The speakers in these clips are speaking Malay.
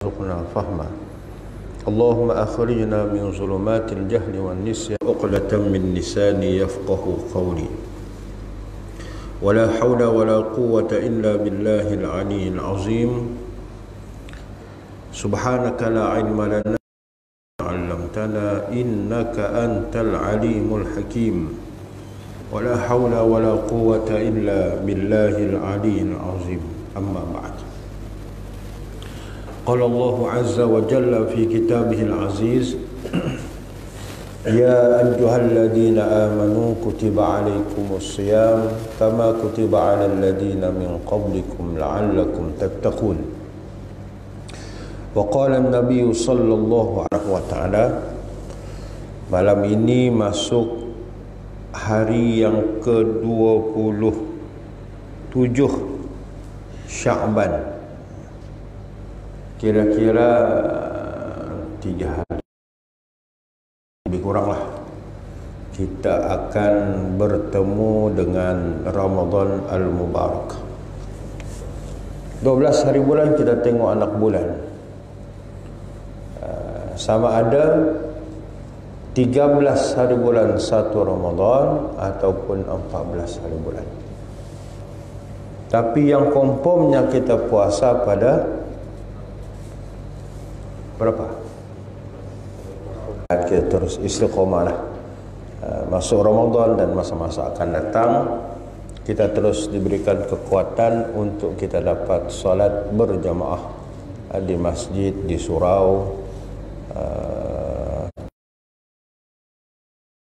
وارزقنا فهما. اللهم أخرجنا من ظلمات الجهل والنسيان عقدة من لساني يفقه قولي. ولا حول ولا قوة إلا بالله العلي العظيم. سبحانك لا علم لنا علمتنا إنك أنت العليم الحكيم. ولا حول ولا قوة إلا بالله العلي العظيم. أما بعد. قال الله عز وجل في كتابه العزيز: يا أيها الذين آمنوا كتب عليكم الصيام كما كتب على الذين من قبلكم لعلكم تتقون. وقال النبي صلى الله عليه وسلم, malam ini masuk hari yang ke-27 Sya'ban, kira-kira 3 hari lebih kuranglah kita akan bertemu dengan Ramadan Al-Mubarak. 12 hari bulan kita tengok anak bulan, sama ada 13 hari bulan 1 Ramadan ataupun 14 hari bulan. Tapi yang confirmnya kita puasa pada berapa? Kita terus istiqomah lah. Masuk Ramadan dan masa-masa akan datang, kita terus diberikan kekuatan untuk kita dapat solat berjamaah di masjid, di surau.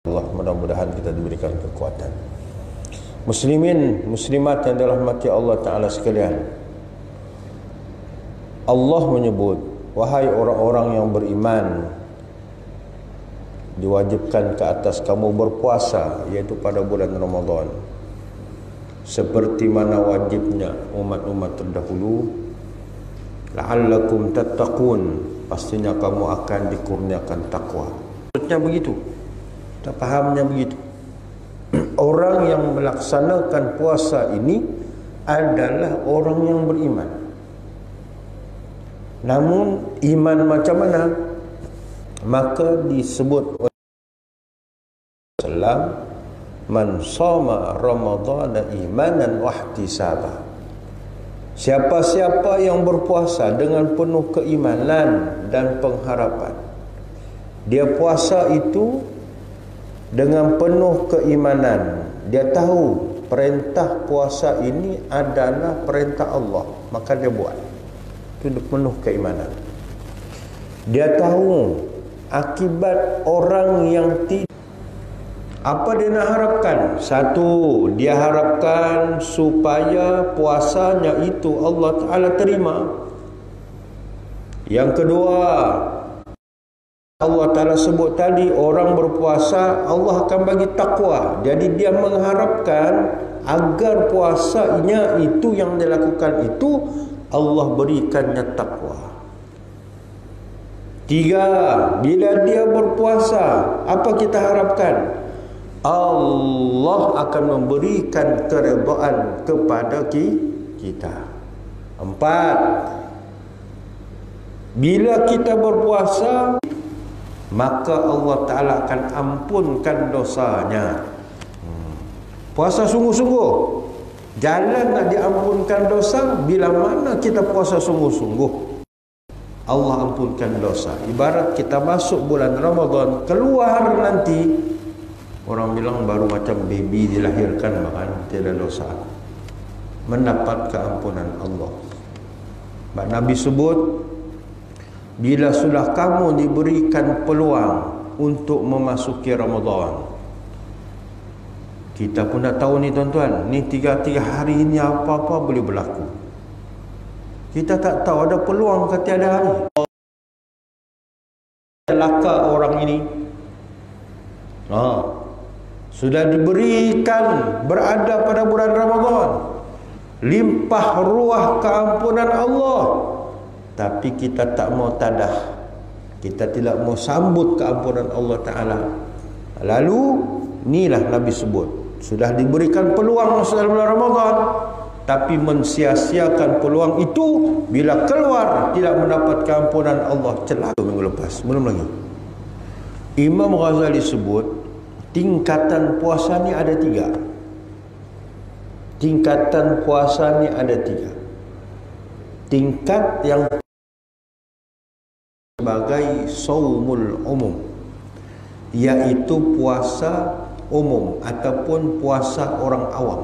Allah, mudah-mudahan kita diberikan kekuatan. Muslimin, muslimat yang dirahmati Allah Ta'ala sekalian, Allah menyebut, wahai orang-orang yang beriman, diwajibkan ke atas kamu berpuasa, yaitu pada bulan Ramadan, seperti mana wajibnya umat-umat terdahulu, la'allakum tattaqun, pastinya kamu akan dikurniakan takwa. Maksudnya begitu, kita pahamnya begitu. Orang yang melaksanakan puasa ini adalah orang yang beriman. Namun iman macam mana? Maka disebut Islam, man shoma ramadhana imanan wa ihtisaba. Siapa-siapa yang berpuasa dengan penuh keimanan dan pengharapan. Dia puasa itu dengan penuh keimanan. Dia tahu perintah puasa ini adalah perintah Allah, maka dia buat. Itu penuh keimanan. Dia tahu akibat orang yang tidak. Apa dia nak harapkan? Satu, dia harapkan supaya puasanya itu Allah Ta'ala terima. Yang kedua, Allah Ta'ala sebut tadi, orang berpuasa Allah akan bagi takwa. Jadi dia mengharapkan agar puasanya itu yang dilakukan itu Allah berikannya takwa. Tiga, bila dia berpuasa, apa kita harapkan? Allah akan memberikan keredaan kepada kita. Empat, bila kita berpuasa, maka Allah Ta'ala akan ampunkan dosanya. Puasa sungguh-sungguh. Jalan nak diampunkan dosa bila mana kita puasa sungguh-sungguh. Allah ampunkan dosa. Ibarat kita masuk bulan Ramadan, keluar nanti, orang bilang baru macam baby dilahirkan, bahkan tidak dosa, mendapat keampunan Allah. Nabi sebut, bila sudah kamu diberikan peluang untuk memasuki Ramadan, kita pun dah tahu ni tuan-tuan, ni tiga hari ini apa-apa boleh berlaku. Kita tak tahu ada peluang ke tiada hari. Laka orang ini sudah diberikan berada pada bulan Ramadan, limpah ruah keampunan Allah, tapi kita tak mau tadah, kita tidak mau sambut keampunan Allah Ta'ala. Lalu inilah Nabi sebut, sudah diberikan peluang masuk dalam bulan Ramadan, tapi mensia-siakan peluang itu, bila keluar tidak mendapat keampunan Allah. Celaka minggu lepas. Belum lagi. Imam Ghazali sebut tingkatan puasa ni ada 3. Tingkatan puasa ni ada 3. Tingkat yang sebagai saumul umum, iaitu puasa umum ataupun puasa orang awam.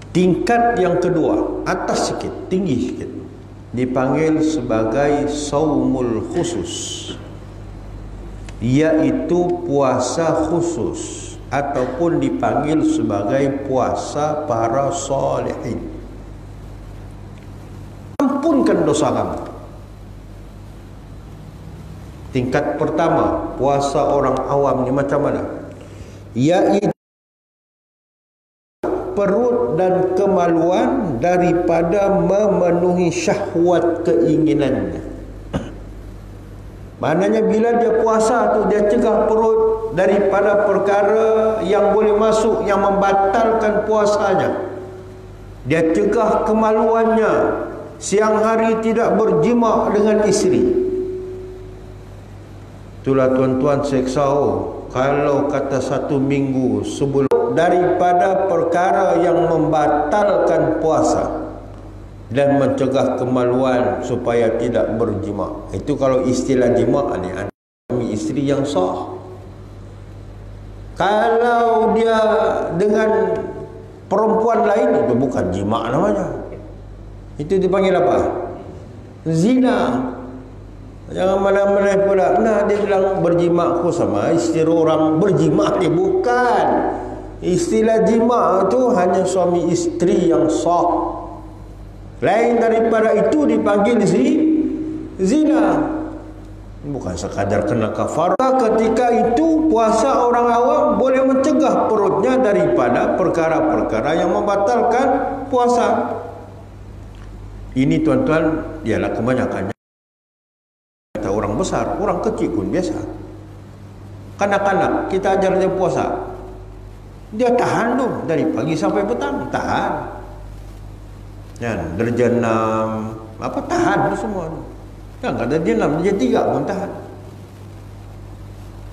Tingkat yang kedua, atas sikit, tinggi sikit, dipanggil sebagai saumul khusus, iaitu puasa khusus ataupun dipanggil sebagai puasa para salihin. Ampunkan dosa kamu. Tingkat pertama, puasa orang awam ni macam mana? Iaitu perut dan kemaluan daripada memenuhi syahwat keinginannya. Maknanya bila dia puasa tu, dia cegah perut daripada perkara yang boleh masuk, yang membatalkan puasanya. Dia cegah kemaluannya, siang hari tidak berjima dengan isteri. Itulah tuan-tuan seksa, kalau kata 1 minggu sebelum daripada perkara yang membatalkan puasa dan mencegah kemaluan supaya tidak berjima. Itu kalau istilah jima ni, suami isteri yang sah. Kalau dia dengan perempuan lain, itu bukan jima namanya. Itu dipanggil apa? Zina. Jangan mana-mana pula. Nah, dia bilang berjima aku sama isteri orang. Berjima dia bukan. Istilah jima itu hanya suami isteri yang sah. Lain daripada itu dipanggil zina. Bukan sekadar kena kafarah. Ketika itu puasa orang awam boleh mencegah perutnya daripada perkara-perkara yang membatalkan puasa. Ini tuan-tuan ialah kebanyakannya orang besar, orang kecil pun biasa. Kanak-kanak kita ajar dia puasa, dia tahan tu dari pagi sampai petang, tahan. Dan darjah 6 apa tahan tu semua. Yang ada dia 6, darjah 3 pun tahan.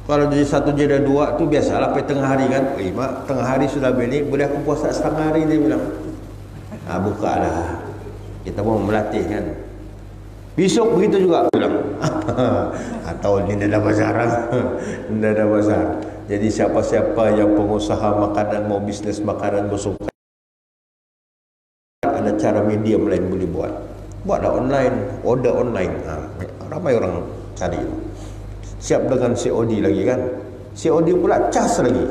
Kalau darjah 1, darjah 2 tu biasalah sampai tengah hari kan. Mak, tengah hari sudah bini, boleh aku puasa setengah hari, dia bilang. Bukalah. Kita mau melatih kan. Besok begitu juga bilang. Atau ini dah bazar. Dah bazar. Jadi siapa-siapa yang pengusaha makanan, mau bisnes makanan bersuka, ada cara medium lain boleh buat. Buatlah online, order online. Ramai orang cari. Siap dengan COD lagi kan. COD pula cas lagi.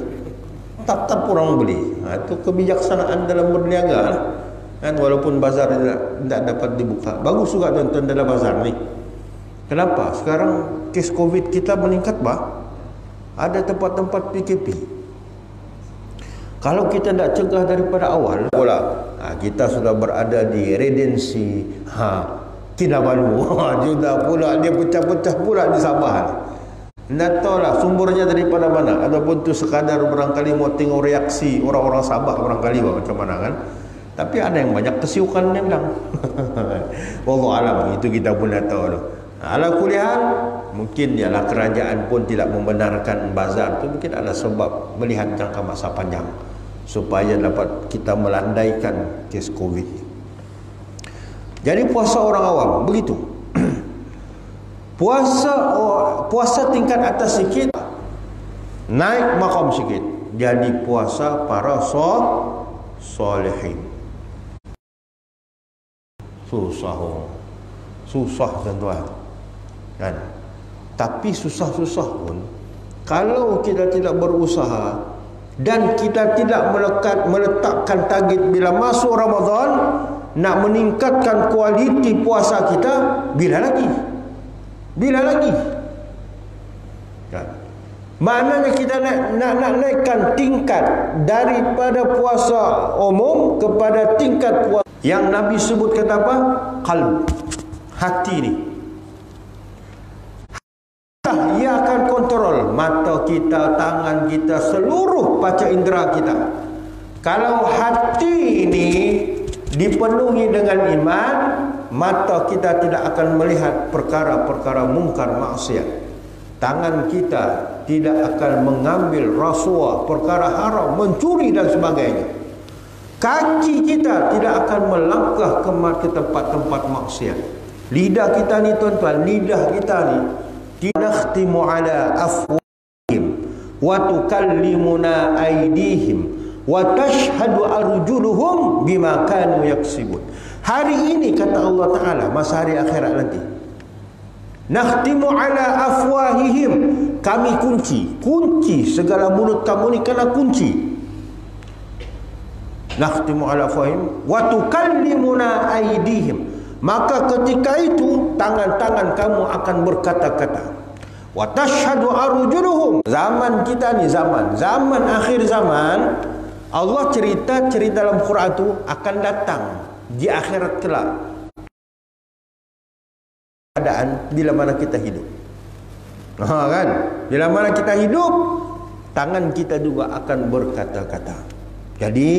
Tetap orang beli. Itu kebijaksanaan dalam berniaga lah. Kan, walaupun bazar tidak dapat dibuka. Bagus juga tuan-tuan dalam bazar ni. Kenapa? Sekarang kes COVID kita meningkat bah. Ada tempat-tempat PKP. Kalau kita tidak cegah daripada awal pula, kita sudah berada di Redensi Kinabalu. Juga pula dia pecah-pecah pula di Sabah. Tidak tahulah sumbernya daripada mana. Ataupun tu sekadar barangkali mau tengok reaksi orang-orang Sabah barangkali macam mana kan. Tapi ada yang banyak kesiukan yang bilang. Wallahualam, itu kita pun dah tahu. Ala kuliah, mungkin ialah kerajaan pun tidak membenarkan bazar itu, mungkin ada sebab melihat jangka masa panjang supaya dapat kita melandaikan kes COVID. Jadi puasa orang awam begitu. Puasa tingkat atas sikit, naik makam sikit, jadi puasa para salihin. Susah tuan-tuan kan. Tapi susah-susah pun, kalau kita tidak berusaha dan kita tidak meletakkan target bila masuk Ramadan nak meningkatkan kualiti puasa kita, bila lagi kan? Maknanya kita nak naikkan tingkat daripada puasa umum kepada tingkat puasa yang Nabi sebut kata apa? Qalb, hati ni. Ia akan kontrol mata kita, tangan kita, seluruh panca indera kita. Kalau hati ini dipenuhi dengan iman, mata kita tidak akan melihat perkara-perkara mungkar maksiat. Tangan kita tidak akan mengambil rasuah, perkara haram, mencuri dan sebagainya. Kaki kita tidak akan melangkah ke tempat-tempat maksiat. Lidah kita ni tuan-tuan, lidah kita ni nakhtimu ala afwahihim wa tukallimuna aydihim wa tashhadu arjuluhum bima kanu yaksibun. Hari ini kata Allah Ta'ala, masa hari akhirat nanti, nakhtimu ala afwahihim, kami kunci segala mulut kamu ni kena kunci. Nakhtimu ala afwahihim wa tukallimuna aydihim, maka ketika itu tangan-tangan kamu akan berkata-kata. Wa tashhadu arjuluhum, zaman kita ni zaman akhir zaman. Allah cerita dalam Quran itu akan datang di akhirat kelak. Keadaan bila mana kita hidup. Kan? Bila mana kita hidup, tangan kita juga akan berkata-kata. Jadi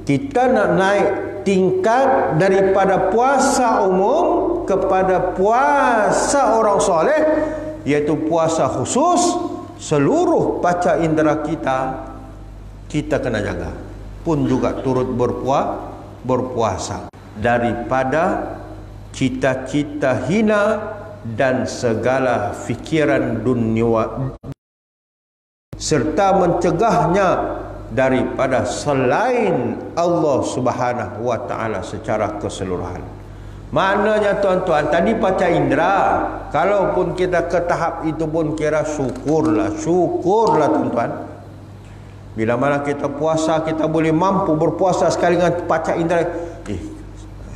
kita nak naik tingkat daripada puasa umum kepada puasa orang soleh, iaitu puasa khusus. Seluruh panca indera kita kena jaga, pun juga turut berpuasa daripada cita-cita hina dan segala fikiran dunia, serta mencegahnya daripada selain Allah Subhanahu wa Ta'ala secara keseluruhan. Maknanya tuan-tuan, tadi panca indera, kalaupun kita ke tahap itu pun kira syukurlah tuan-tuan. Bila mana kita puasa, kita boleh mampu berpuasa sekali dengan panca indera.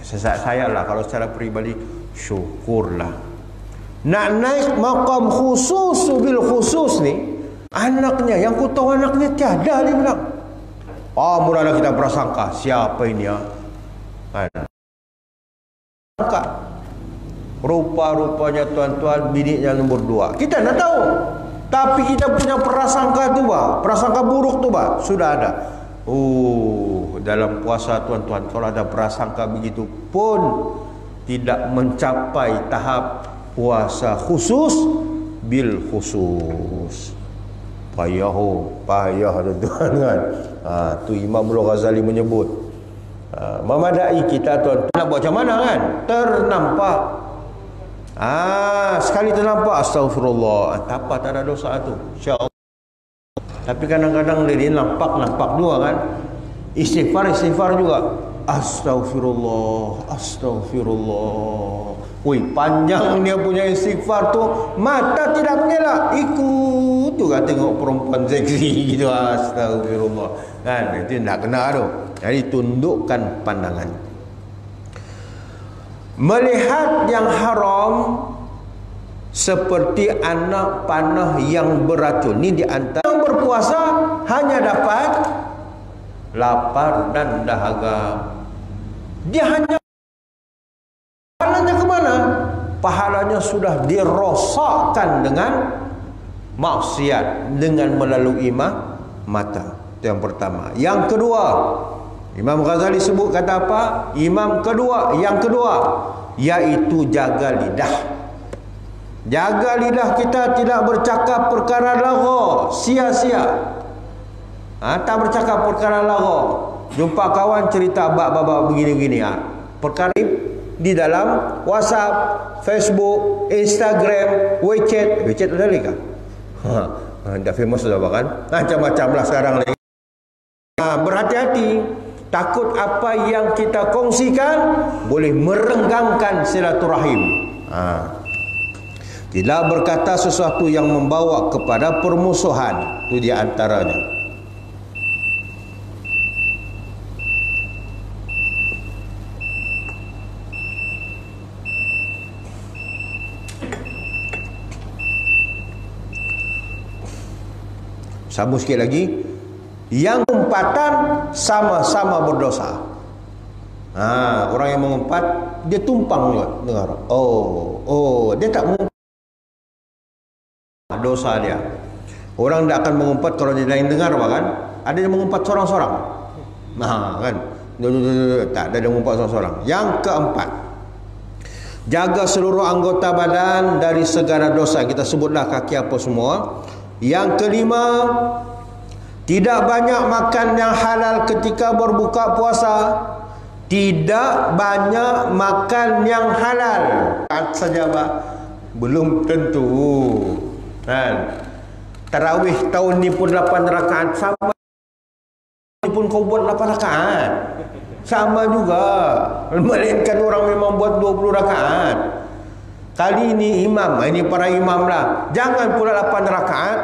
Saya lah kalau secara peribadi, syukurlah. Nak naik maqam khusus bil khusus ni, anaknya, yang ku tahu anaknya tiada, dia bilang. Mula-mula kita prasangka, siapa ini ya? Rupa-rupanya tuan-tuan, bininya nombor 2. Kita nak tahu. Tapi kita punya prasangka tu prasangka buruk tu sudah ada. Dalam puasa tuan-tuan, kalau ada prasangka begitu pun tidak mencapai tahap puasa khusus bil khusus. Payah tuan-tuan kan. Tu Imam Al-Ghazali menyebut, memadai kita tuan-tuan nak buat macam mana kan? Ternampak. Sekali ternampak, astagfirullah, tak ada dosa tu, insya-Allah. Tapi kadang-kadang dia nampak dua kan. Istighfar juga. Astagfirullah. Panjang dia punya istighfar tu, mata tidak mengelak. Ikut tu kan tengok perempuan seksi gitu. Astagfirullah. Kan itu tak kena tu. Jadi tundukkan pandangan. Melihat yang haram seperti anak panah yang beracun. Ini di antara yang berpuasa hanya dapat lapar dan dahaga. Dia hanya pahalanya kemana? Pahalanya sudah dirosakkan dengan maksiat, dengan melalui mata. Itu yang pertama. Yang kedua, Imam Ghazali sebut kata apa? Yang kedua yaitu jaga lidah. Jaga lidah kita tidak bercakap perkara lagha, sia-sia. Tak bercakap perkara lagha. Jumpa kawan cerita bab begini-begini, perkara di dalam WhatsApp, Facebook, Instagram, WeChat ada lagi kah? Dah famous dah kan? Macam-macam lah sekarang lagi. Berhati-hati. Takut apa yang kita kongsikan boleh merenggangkan silaturahim. Tidak berkata sesuatu yang membawa kepada permusuhan. Itu di antaranya. Sambung sikit lagi. Yang umpatan sama-sama berdosa. Orang yang mengumpat, dia tumpang juga dengar. Dia tak mengumpat, dosa dia. Orang tidak akan mengumpat kalau dia lain dengar, kan? Ada yang mengumpat seorang-seorang. Kan? Tak ada mengumpat seorang-seorang. Yang keempat, jaga seluruh anggota badan dari segala dosa. Kita sebutlah kaki apa semua. Yang kelima, tidak banyak makan yang halal ketika berbuka puasa. Tidak banyak makan yang halal saja, Pak. Belum tentu. Kan? Tarawih tahun ni pun 8 rakaat, sama ni pun kau buat 8 rakaat. Sama juga. Melainkan orang memang buat 20 rakaat. Kali ini imam, ini para imam lah. Jangan pula 8 rakaat.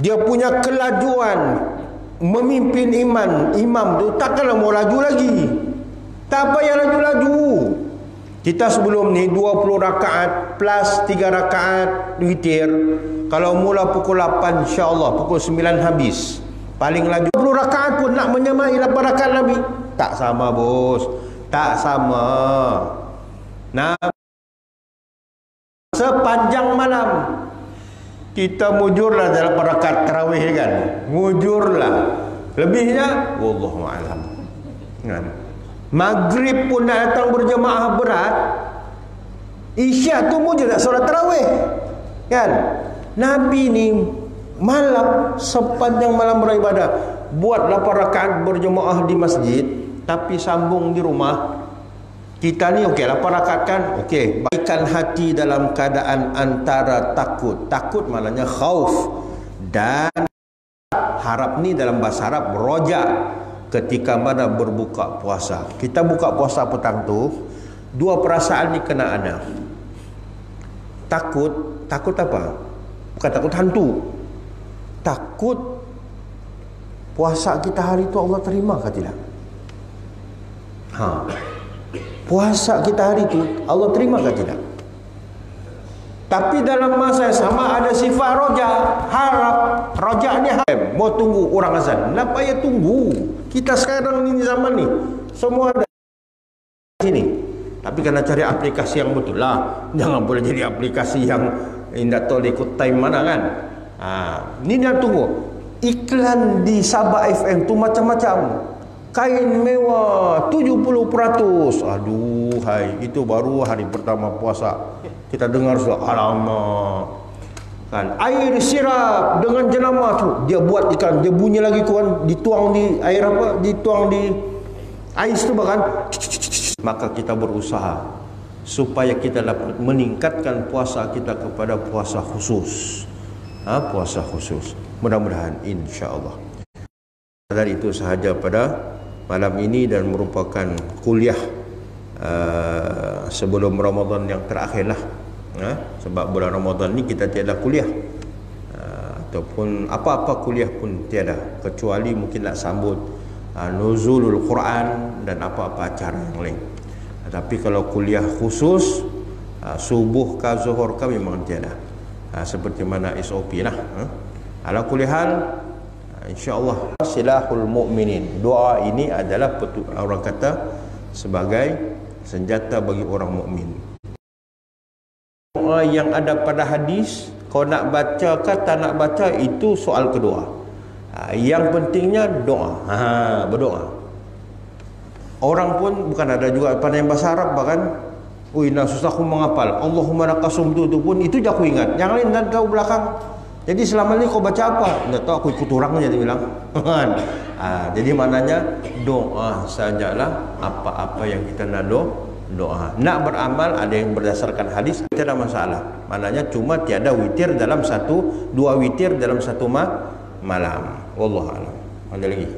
Dia punya kelajuan memimpin imam tu takkanlah mau laju lagi. Tak payah laju-laju. Kita sebelum ni 20 rakaat plus 3 rakaat witir. Kalau mula pukul 8, insya-Allah pukul 9 habis. Paling laju 20 rakaat pun nak menyamai 8 rakaat Nabi. Tak sama, bos. Tak sama. Nah, sepanjang malam kita mujurlah dalam rakaat tarawih kan. Mujurlah. Lebihnya wallahu a'lam. Kan? Maghrib pun nak datang berjemaah berat. Isyak tu mujur nak solat tarawih. Kan? Nabi ni malam, sepanjang malam beribadah, buat 8 rakaat berjemaah di masjid, tapi sambung di rumah. Kita ni okey 8 rakaat kan? Okey. Baikkan hati dalam keadaan antara takut. Takut maknanya khauf, dan harap ni dalam bahasa Arab roja, ketika mana berbuka puasa. Kita buka puasa petang tu, dua perasaan ni kena ada. Takut, takut apa? Bukan takut hantu. Takut puasa kita hari tu Allah terima ke tidak? Puasa kita hari tu Allah terima ke tidak? Tapi dalam masa yang sama ada sifat roja, harap. Roja ni harap. Mau tunggu orang azan, nak payah tunggu. Kita sekarang ni zaman ni semua ada sini. Tapi kena cari aplikasi yang betul lah. Jangan boleh jadi aplikasi yang tidak tahu ikut time mana kan. Ni dia tunggu. Iklan di Sabah FM tu macam-macam. Kain mewah 70%. Aduh, hai, itu baru hari pertama puasa. Kita dengar sudah, alamak. Kan, air sirap dengan jenama tu dia buat ikan, dia bunyi lagi kawan, dituang di air apa? Dituang di ais tu bahkan. Maka kita berusaha supaya kita dapat meningkatkan puasa kita kepada puasa khusus. Puasa khusus. Mudah-mudahan insya-Allah. Dari itu sahaja pada malam ini, dan merupakan kuliah sebelum Ramadan yang terakhir lah. Sebab bulan Ramadan ni kita tiada kuliah, ataupun apa-apa kuliah pun tiada, kecuali mungkin nak sambut nuzulul Quran dan apa-apa acara yang lain. Tapi kalau kuliah khusus subuh ke zuhur ke memang tiada, seperti mana SOP lah. Ala kulli hal, insya-Allah silahul mukminin. Doa ini adalah orang kata sebagai senjata bagi orang mukmin. Doa yang ada pada hadis, kau nak baca ke tak nak baca, itu soal kedua. Yang pentingnya doa. Berdoa. Orang pun bukan ada juga pandai bahasa Arab bahkan. Nak susah aku menghafal. Allahumma lakasum tu pun itu je aku ingat. Yang lain tak tahu belakang. Jadi selama ni kau baca apa? Tak tahu, aku ikut orang je dia bilang. Jadi maknanya doa sajalah apa-apa yang kita nak doa. Nak beramal ada yang berdasarkan hadis, tidak ada masalah. Maknanya cuma tiada witir dalam dua witir dalam satu malam. Wallahu a'lam. Ada lagi?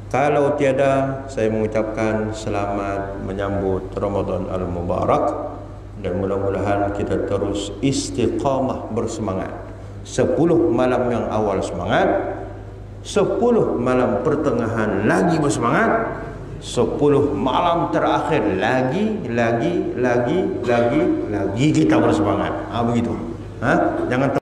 Kalau tiada, saya mengucapkan selamat menyambut Ramadan Al-Mubarak, dan mudah-mudahan kita terus istiqamah bersemangat. 10 malam yang awal semangat, 10 malam pertengahan lagi bersemangat, 10 malam terakhir lagi kita bersemangat. Begitu. Jangan